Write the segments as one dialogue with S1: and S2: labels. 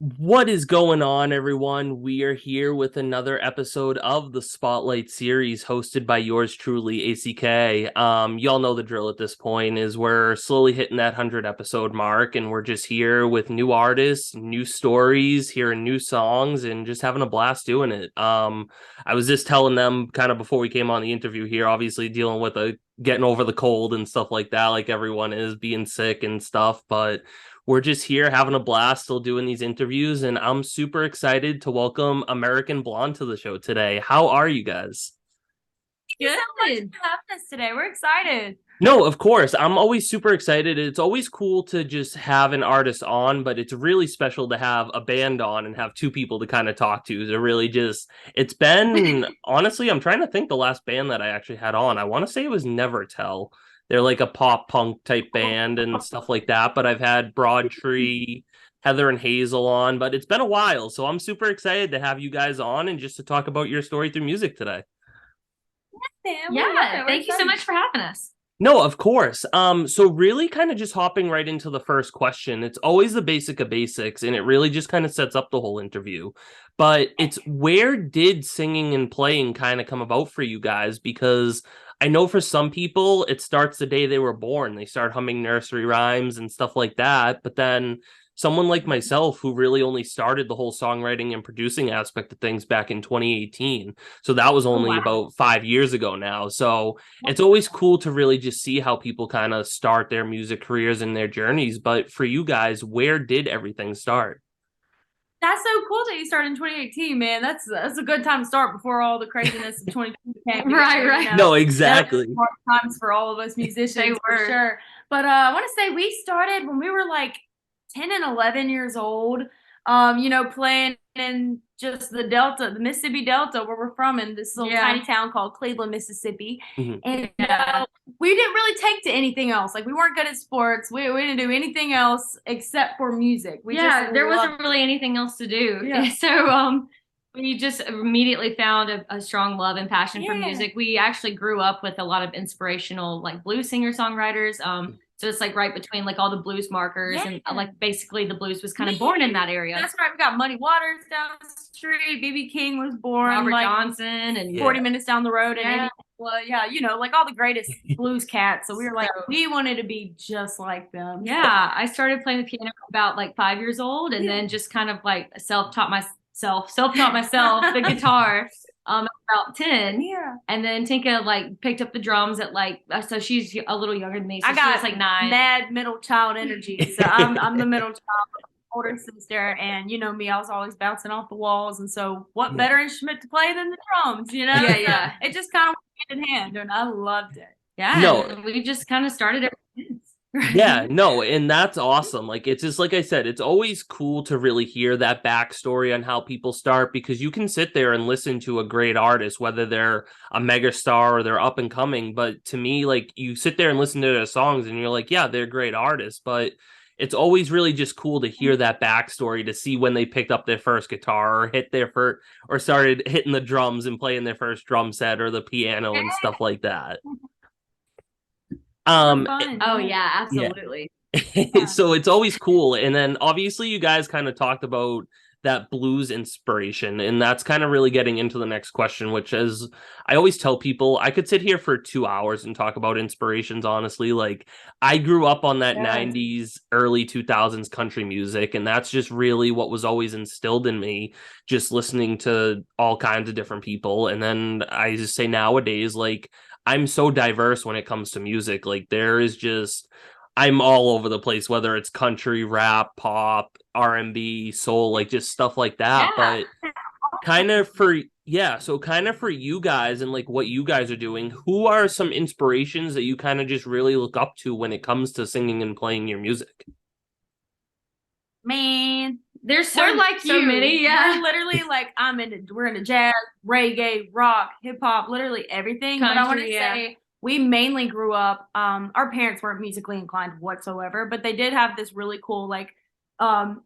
S1: What is going on, everyone? We are here with another episode of the Spotlight series hosted by yours truly, ACK. Y'all know the drill at this point is we're slowly hitting that 100 episode mark, and we're just here with new artists, new stories, hearing new songs, and just having a blast doing it. I was just telling them kind of before we came on the interview here, obviously dealing with getting over the cold and stuff like that, like everyone is being sick and stuff, but we're just here having a blast, still doing these interviews, and I'm super excited to welcome American Blonde to the show today. How are you guys?
S2: Thank you so much for having us today. We're excited.
S1: No, of course. I'm always super excited. It's always cool to just have an artist on, but it's really special to have a band on and have two people to kind of talk to really just, it's been, honestly, I'm trying to think the last band that I actually had on. I want to say it was Never Tell. They're like a pop punk type band and stuff like that, but I've had Broad Tree, Heather and Hazel on, but it's been a while. So I'm super excited to have you guys on and just to talk about your story through music today.
S2: Yeah, thank you so much for having us.
S1: No, of course. So really kind of just hopping right into the first question. It's always the basic of basics, and it really just kind of sets up the whole interview. But it's where did singing and playing kind of come about for you guys? Because I know for some people it starts the day they were born. They start humming nursery rhymes and stuff like that. But then someone like myself who really only started the whole songwriting and producing aspect of things back in 2018. So that was
S2: Oh,
S1: only
S2: wow.
S1: about 5 years ago now. So it's always cool to really just see how people kind of start their music careers and their journeys. But for you guys, where did everything start?
S2: That's so cool that you started in 2018, man. That's a good time to start before all the craziness of 2020 came together,
S1: Right. No,
S2: That was
S1: exactly.
S2: hard times for all of us musicians
S3: They
S2: for
S3: were.
S2: sure. But I want to say we started when we were like 10 and 11 years old, playing in just the Delta, the Mississippi Delta, where we're from, in this little
S3: Yeah.
S2: tiny town called Cleveland, Mississippi.
S1: Mhm.
S2: And
S3: Yeah.
S2: we didn't really take to anything else. Like we weren't good at sports. We didn't do anything else except for music. We
S3: Yeah,
S2: just
S3: there
S2: loved
S3: wasn't really anything else to do.
S2: Yeah.
S3: So we just immediately found a strong love and passion for
S2: Yeah.
S3: music. We actually grew up with a lot of inspirational like blues singer-songwriters. So it's like right between like all the blues markers and
S2: Yeah.
S3: like basically the blues was kind of born in that area.
S2: That's right. We got Muddy Waters down the street. BB King was born
S3: Robert
S2: like
S3: Johnson and
S2: 40 minutes down the road.
S3: Yeah.
S2: And yeah, like all the greatest blues cats. So we were like,
S3: So-
S2: we wanted to be just like them.
S3: Yeah, I started playing the piano about like 5 years old, and
S2: Yeah.
S3: then just kind of like self-taught myself the guitar at about 10.
S2: Yeah.
S3: And then Tinka like picked up the drums at like so she's a little younger than me, so
S2: I
S3: she
S2: got
S3: was like 9.
S2: mad middle child energy. So I'm the middle child, older sister, and you know me, I was always bouncing off the walls. And so what better instrument to play than the drums, you know?
S3: Yeah,
S2: So
S3: yeah.
S2: it just kind of went hand in hand, and I loved it.
S3: Yeah,
S1: No,
S3: and we just kind of started ever since.
S1: yeah, no, and that's awesome. Like, it's just like I said, it's always cool to really hear that backstory on how people start because you can sit there and listen to a great artist, whether they're a megastar or they're up and coming. But to me, like, you sit there and listen to their songs and you're like, yeah, they're great artists. But it's always really just cool to hear that backstory to see when they picked up their first guitar or hit their first or started hitting the drums and playing their first drum set or the piano and stuff like that. Um,
S2: Fun.
S3: Oh yeah,
S1: yeah.
S3: absolutely.
S1: So it's always cool. And then obviously you guys kind of talked about that blues inspiration, and that's kind of really getting into the next question, which is I always tell people I could sit here for 2 hours and talk about inspirations, honestly. Like I grew up on that
S2: Yeah.
S1: 90s, early 2000s country music, and that's just really what was always instilled in me, just listening to all kinds of different people. And then I just say nowadays, like I'm so diverse when it comes to music. Like there is just I'm all over the place, whether it's country, rap, pop, R&B, soul, like just stuff like that.
S3: Yeah.
S1: But kind of for so kind of for you guys and like what you guys are doing, who are some inspirations that you kind of just really look up to when it comes to singing and playing your music?
S2: Man,
S3: There's
S2: we're like
S3: so
S2: you.
S3: many, yeah.
S2: We're literally like we're into jazz, reggae, rock, hip hop, literally everything. But I want to
S3: Country, yeah.
S2: say we mainly grew up. Our parents weren't musically inclined whatsoever, but they did have this really cool um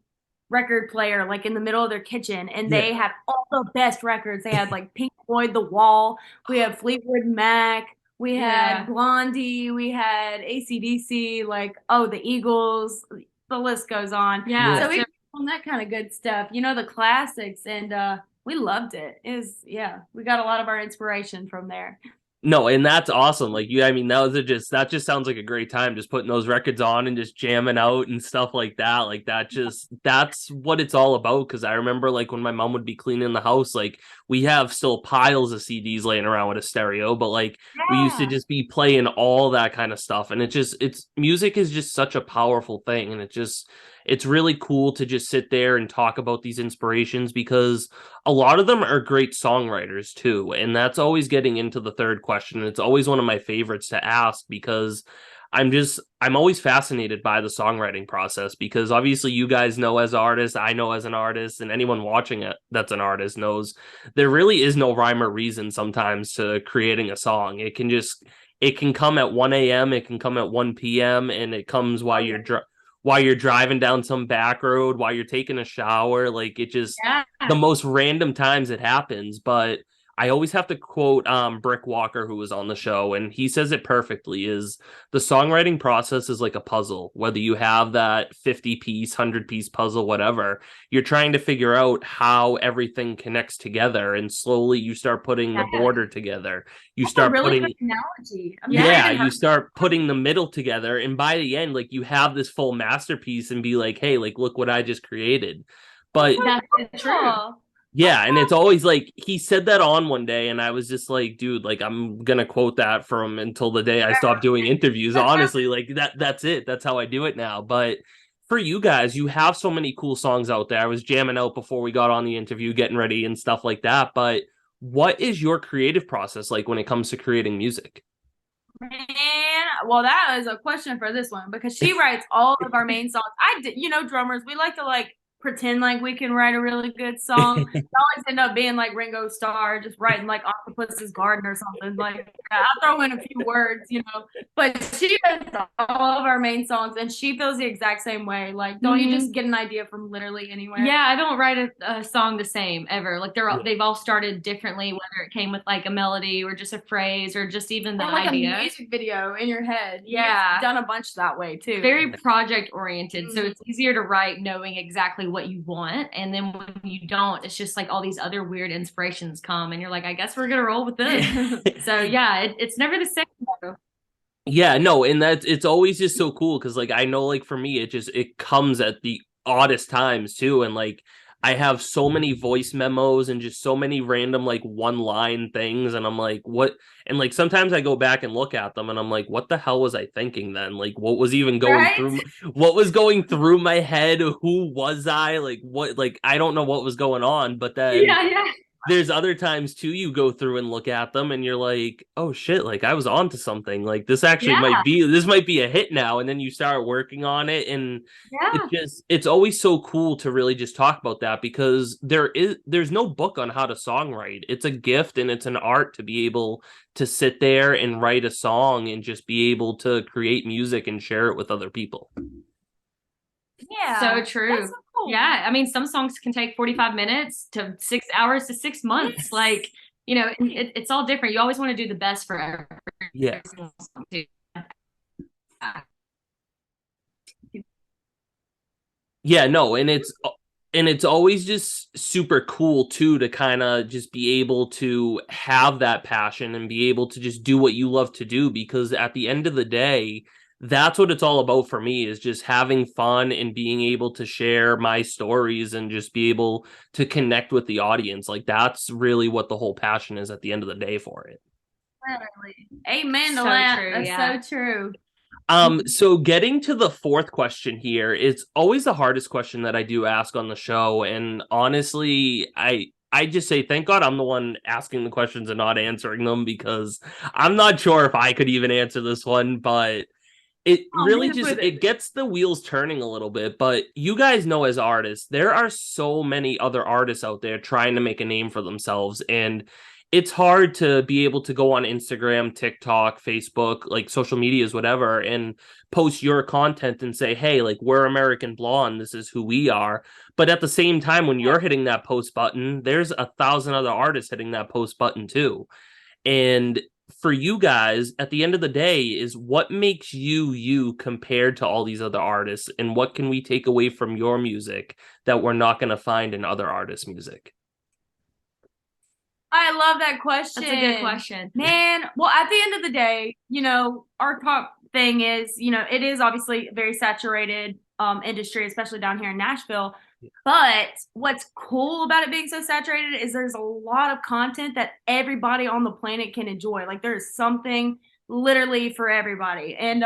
S2: record player like in the middle of their kitchen, and they had all the best records. They had like Pink Floyd, The Wall. We had Fleetwood Mac. We had
S3: Yeah.
S2: Blondie. We had AC/DC. Like the Eagles. The list goes on.
S3: Yeah.
S2: So we
S3: So
S2: on that kind of good stuff. You know, the classics, and we loved it. Yeah, we got a lot of our inspiration from there.
S1: No, and that's awesome. Like you, I mean, that just sounds like a great time, just putting those records on and just jamming out and stuff like that. Like that's what it's all about. Cause I remember like when my mom would be cleaning the house, like we have still piles of CDs laying around with a stereo, but like we used to
S2: Yeah.
S1: just be playing all that kind of stuff. And it's music is just such a powerful thing. And it's really cool to just sit there and talk about these inspirations because a lot of them are great songwriters too. And that's always getting into the third question. And it's always one of my favorites to ask because I'm always fascinated by the songwriting process because obviously you guys know as artists, I know as an artist, and anyone watching it that's an artist knows there really is no rhyme or reason sometimes to creating a song. It can come at 1 a.m., it can come at 1 p.m., and it comes while you're driving down some back road, while you're taking a shower. Like it just
S2: Yeah.
S1: the most random times it happens. But I always have to quote Brick Walker, who was on the show, and he says it perfectly, is the songwriting process is like a puzzle. Whether you have that 50-piece, 100-piece puzzle, whatever, you're trying to figure out how everything connects together, and slowly you start putting the border together. You
S2: That's a
S1: start
S2: really
S1: putting
S2: good analogy.
S1: yeah, you start putting the middle together, and by the end, like you have this full masterpiece and be like, hey, like look what I just created. But
S3: That's true.
S1: yeah, and it's always like he said that on one day, and I was just like, dude, like I'm gonna quote that from until the day I stop doing interviews. Honestly, like that's it. That's how I do it now. But for you guys, you have so many cool songs out there. I was jamming out before we got on the interview, getting ready and stuff like that. But what is your creative process like when it comes to creating music?
S2: Man, well, that is a question for this one because she writes all of our main songs. Drummers, we like to like pretend like we can write a really good song. We always end up being like Ringo Starr, just writing like Octopus's Garden or something. Like I'll throw in a few words, But she writes all of our main songs, and she feels the exact same way. Like, don't you just get an idea from literally anywhere?
S3: Yeah, I don't write a song the same ever. Like they've all started differently, whether it came with like a melody or just a phrase or just even the
S2: Or like
S3: idea.
S2: a music video in your head.
S3: Yeah.
S2: You've done a bunch that way too.
S3: Very project oriented. So it's easier to write knowing exactly what you want. And then when you don't, it's just like all these other weird inspirations come and you're like, I guess we're gonna roll with this. So yeah, it's never the same.
S1: Yeah, no, and it's always just so cool because like I know like for me it comes at the oddest times too, and like I have so many voice memos and just so many random like one line things, and I'm like, what? And like sometimes I go back and look at them, and I'm like, what the hell was I thinking then? Like, what was even going through? What was going through my head? Who was I? Like, what? Like, I don't know what was going on, but then
S3: Yeah.
S1: there's other times too you go through and look at them and you're like, oh shit, like I was onto something. Like this actually might be a hit now. And then you start working on it, and it's always so cool to really just talk about that because there's no book on how to songwrite. It's a gift and it's an art to be able to sit there and write a song and just be able to create music and share it with other people.
S2: Yeah.
S3: So true.
S2: That's so cool.
S3: Yeah. I mean, some songs can take 45 minutes to 6 hours to 6 months.
S2: Yes.
S3: Like, it's all different. You always want to do the best for every single song too.
S1: Yeah, no, and it's always just super cool too to kind of just be able to have that passion and be able to just do what you love to do because at the end of the day, that's what it's all about for me is just having fun and being able to share my stories and just be able to connect with the audience. Like that's really what the whole passion is at the end of the day for it.
S2: Literally. Amen to
S3: So
S2: that.
S3: true,
S2: That's
S3: yeah.
S2: so true.
S1: So getting to the fourth question here, it's always the hardest question that I do ask on the show. And honestly, I just say, thank God I'm the one asking the questions and not answering them because I'm not sure if I could even answer this one, but it really just it gets the wheels turning a little bit. But you guys know as artists, there are so many other artists out there trying to make a name for themselves. And it's hard to be able to go on Instagram, TikTok, Facebook, like social medias, whatever, and post your content and say, hey, like we're American Blonde, this is who we are. But at the same time, when you're hitting that post button, there's 1,000 other artists hitting that post button too. And for you guys, at the end of the day, is what makes you compared to all these other artists, and what can we take away from your music that we're not going to find in other artists' music?
S2: I love that question.
S3: That's a good question.
S2: Man, well, at the end of the day, our top thing is, it is obviously a very saturated industry, especially down here in Nashville. Yeah. But what's cool about it being so saturated is there's a lot of content that everybody on the planet can enjoy. Like there's something literally for everybody. And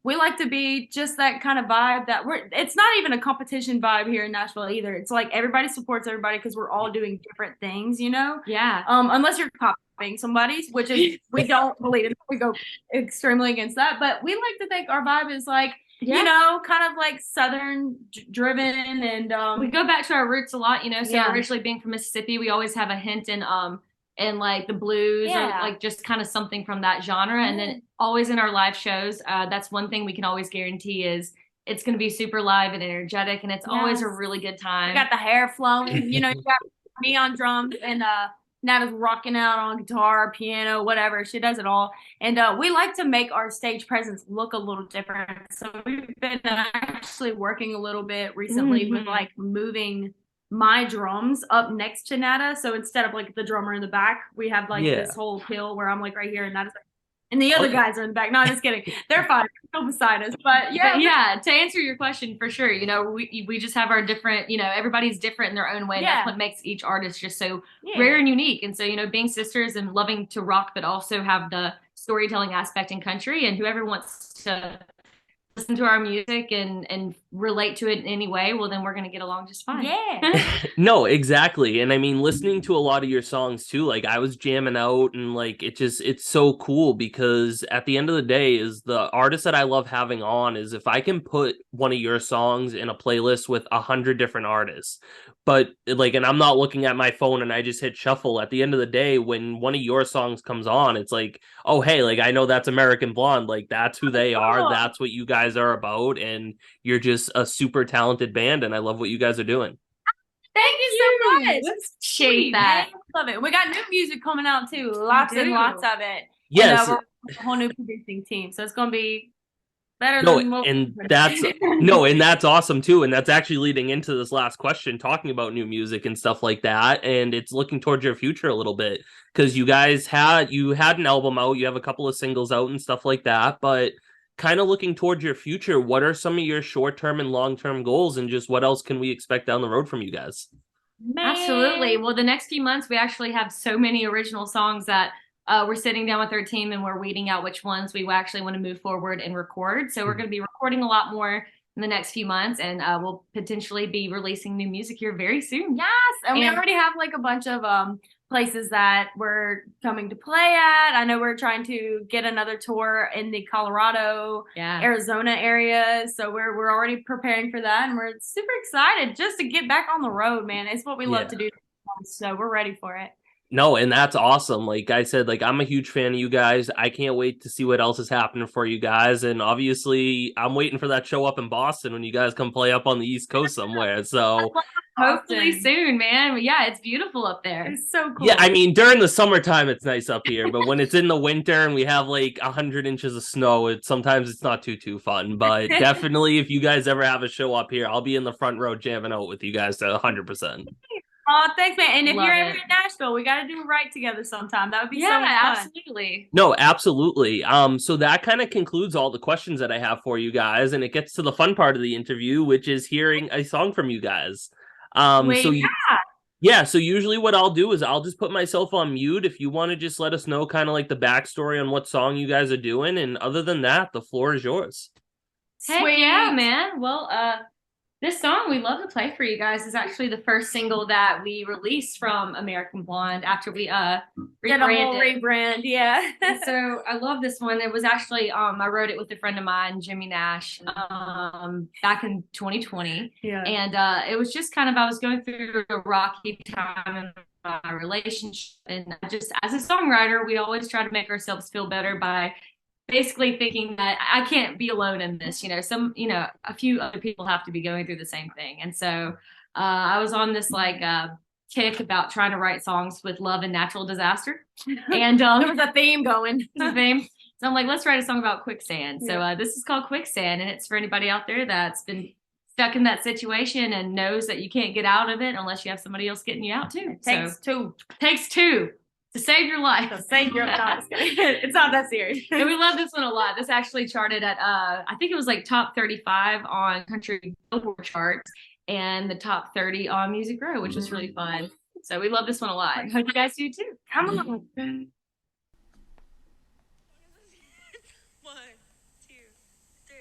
S2: we like to be just that kind of vibe that it's not even a competition vibe here in Nashville either. It's like everybody supports everybody because we're all doing different things,
S3: Yeah.
S2: Unless you're copying somebody's, which is we don't believe it. We go extremely against that. But we like to think our vibe is like, kind of like Southern driven, and
S3: we go back to our roots a lot, so originally being from Mississippi, we always have a hint in like the blues or like just kind of something from that genre. And then always in our live shows, that's one thing we can always guarantee is it's going to be super live and energetic, and it's always a really good time.
S2: We got the hair flowing, you got me on drums, and Nata's rocking out on guitar, piano, whatever. She does it all. And we like to make our stage presence look a little different. So we've been actually working a little bit recently with like moving my drums up next to Nata. So instead of like the drummer in the back, we have like this whole hill where I'm like right here and Nata's like, and the other guys are in the back. No, I'm just kidding. They're fine. They're still beside us. But
S3: to answer your question for sure, we just have our different, everybody's different in their own way. And that's what makes each artist just so rare and unique. And so, being sisters and loving to rock, but also have the storytelling aspect in country, and whoever wants to listen to our music and relate to it in any way, well, then we're going to get along just fine.
S1: No, exactly. And I mean, listening to a lot of your songs too, like I was jamming out, and like it's so cool because at the end of the day is the artist that I love having on is if I can put one of your songs in a playlist with 100 different artists, but like, and I'm not looking at my phone and I just hit shuffle. At the end of the day, when one of your songs comes on, it's like, oh, hey, like I know that's American Blonde. Like that's who they are. That's what you guys are about. And you're just a super talented band. And I love what you guys are doing.
S2: Thank you so much.
S3: Shade that.
S2: Love it. We got new music coming out too. Lots and lots of it.
S1: Yes.
S2: And, we're a whole new producing team. So it's going to be better than what
S1: and that's awesome too. And that's actually leading into this last question, talking about new music and stuff like that. And it's looking towards your future a little bit because you guys had an album out, you have a couple of singles out and stuff like that. But kind of looking towards your future, what are some of your short-term and long-term goals, and just what else can we expect down the road from you guys?
S3: Absolutely. Well, the next few months, we actually have so many original songs that we're sitting down with our team and we're weeding out which ones we actually want to move forward and record. So we're going to be recording a lot more in the next few months, and we'll potentially be releasing new music here very soon.
S2: Yes, and we already have like a bunch of places that we're coming to play at. I know we're trying to get another tour in the Colorado, Arizona area. So we're already preparing for that, and we're super excited just to get back on the road, man. It's what we love to do. So we're ready for it.
S1: No, and that's awesome. Like I said, like I'm a huge fan of you guys. I can't wait to see what else is happening for you guys. And obviously, I'm waiting for that show up in Boston when you guys come play up on the East Coast somewhere. So
S3: hopefully soon, man. Yeah, it's beautiful up there.
S2: It's so cool.
S1: Yeah, I mean, during the summertime, it's nice up here. But when it's in the winter and we have like 100 inches of snow, sometimes it's not too fun. But definitely, if you guys ever have a show up here, I'll be in the front row jamming out with you guys to 100%.
S2: Oh, thanks, man. And if you're ever in Nashville, we got to do it right together sometime. That would be so much fun.
S3: Absolutely.
S1: No, absolutely. So that kind of concludes all the questions that I have for you guys, and it gets to the fun part of the interview, which is hearing a song from you guys. So usually what I'll do is I'll just put myself on mute if you want to just let us know kind of like the backstory on what song you guys are doing, and other than that, the floor is yours.
S3: Heck yeah, man. Well, this song we love to play for you guys is actually the first single that we released from American Blonde after we
S2: rebrand. Yeah.
S3: So I love this one. It was actually I wrote it with a friend of mine, Jimmy Nash, back in 2020.
S2: Yeah.
S3: And it was just kind of, I was going through a rocky time in my relationship, and just as a songwriter, we always try to make ourselves feel better by basically thinking that I can't be alone in this, a few other people have to be going through the same thing. And so I was on this like tick about trying to write songs with love and natural disaster. And
S2: there was a theme going.
S3: The theme. So I'm like, let's write a song about quicksand. So this is called Quicksand, and it's for anybody out there that's been stuck in that situation and knows that you can't get out of it unless you have somebody else getting you out too.
S2: Takes two.
S3: Takes two to save your life.
S2: To save your life. It's not that serious.
S3: And we love this one a lot. This actually charted at I think it was like top 35 on country Billboard charts and the top 30 on Music Row, which was really fun. So we love this one a lot. I hope you guys do too.
S2: Come on.
S4: 1, 2, 3.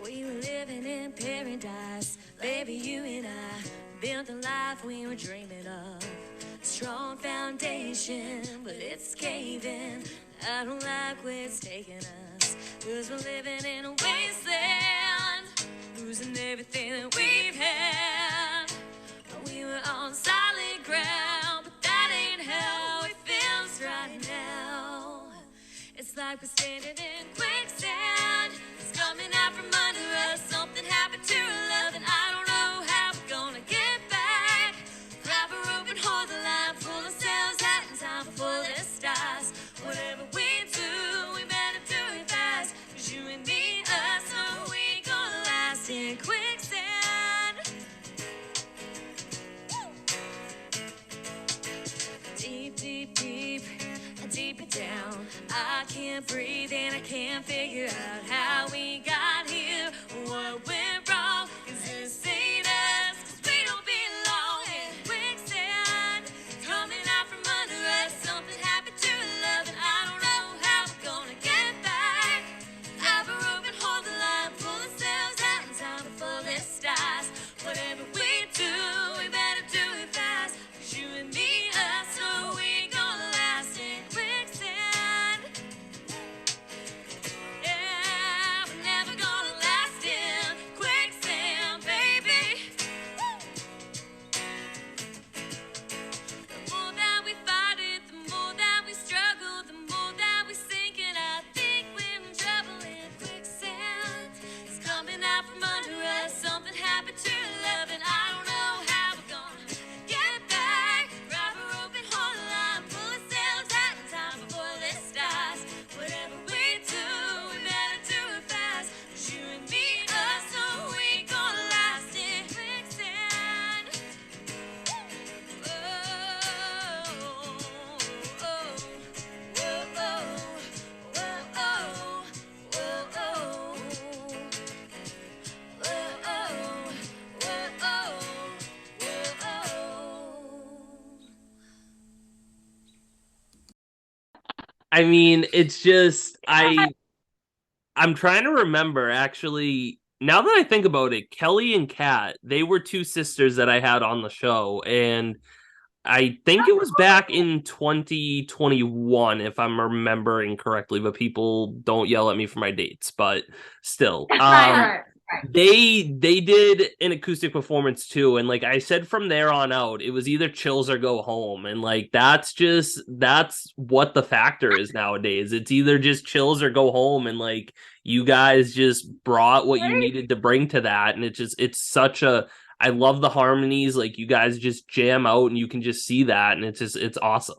S4: We were living in paradise, baby, you and I built the life we were dreaming of. Strong foundation, but it's caving. I don't like where it's taking us, 'cause we're living in a wasteland, losing everything that we've had. We were on solid ground, but that ain't how it feels right now. It's like we're standing in quicksand. It's coming out from under us. Something happened to our love, and I don't know how we're gonna get back. Grab a rope and hold the line, pull ourselves out in time before this starts. Whatever we do, we better do it fast. 'Cause you and me, us, so we gonna last in quicksand. Deep, deep, deep, deep down. I can't breathe and I can't figure out how we got here. What went wrong? 'Cause this ain't us, 'cause we don't belong in quicksand. Coming out from under us, something happened to our love, and I don't know how we're gonna get back. Grab a rope and hold the line, pull ourselves out in time before this starts. Whatever we do, we better do it fast. 'Cause you and me, us, so we gonna last in quicksand. Yeah, we're never gonna last in quicksand, baby. The more that we fight it, the more that we struggle, the more that we sink, and I think we're in trouble in quicksand. It's coming out from under us, something happened to our love, and I don't know how we're gonna get back. Grab a rope and hold the line, pull ourselves out in time before this starts. Whatever we do, we better do it fast. 'Cause you and me, us, so we gonna last in quicksand. Oh, oh, oh,
S1: I mean, it's just I'm trying to remember actually. Now that I think about it, Kelly and Kat, they were two sisters that I had on the show, and I think it was back in 2021, if I'm remembering correctly, but people don't yell at me for my dates, but still.
S3: Right.
S1: They did an acoustic performance too, and like I said, from there on out, it was either chills or go home, and like that's what the factor is nowadays. It's either just chills or go home, and like you guys just brought what you needed to bring to that, and it's such a. I love the harmonies, like you guys just jam out, and you can just see that, and it's awesome.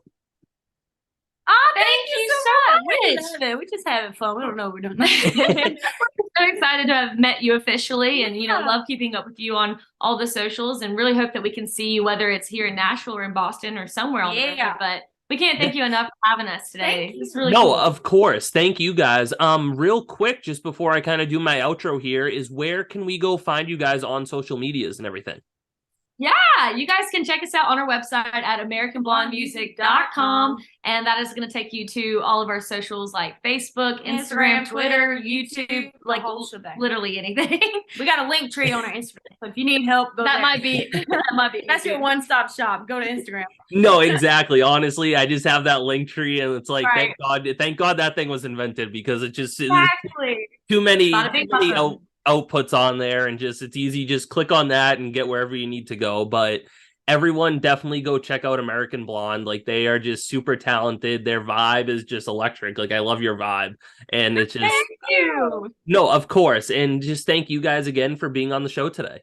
S2: Oh,
S3: Thank you so much.
S2: We're just having fun. We don't know what we're doing.
S3: We're so excited to have met you officially, and love keeping up with you on all the socials, and really hope that we can see you, whether it's here in Nashville or in Boston or somewhere on the road. But we can't thank you enough for having us today. It's really cool.
S1: Of course. Thank you guys. Real quick, just before I kind of do my outro here, is where can we go find you guys on social medias and everything?
S3: Yeah, you guys can check us out on our website at AmericanBlondeMusic.com, and that is going to take you to all of our socials like Facebook, Instagram, Twitter, YouTube, like literally anything.
S2: We got a link tree on our Instagram, so if you need help, go
S3: that
S2: there.
S3: might be
S2: That's your one-stop shop. Go to Instagram.
S1: No, exactly. Honestly, I just have that link tree, and it's like, thank God that thing was invented, because it just
S2: Exactly.
S1: too many outputs on there, and just it's easy. Just click on that and get wherever you need to go. But everyone definitely go check out American Blonde. Like, they are just super talented. Their vibe is just electric. Like, I love your vibe. And it's just
S2: Thank you.
S1: no, of course. And just thank you guys again for being on the show today.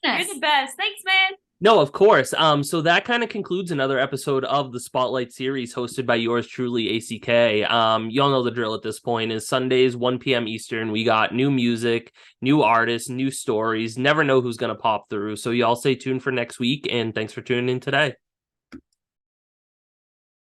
S2: You're the best. Thanks, man.
S1: No, of course. So that kind of concludes another episode of the Spotlight series hosted by yours truly, ACK. Y'all know the drill at this point is Sundays, 1 p.m. Eastern. We got new music, new artists, new stories. Never know who's going to pop through. So y'all stay tuned for next week, and thanks for tuning in today.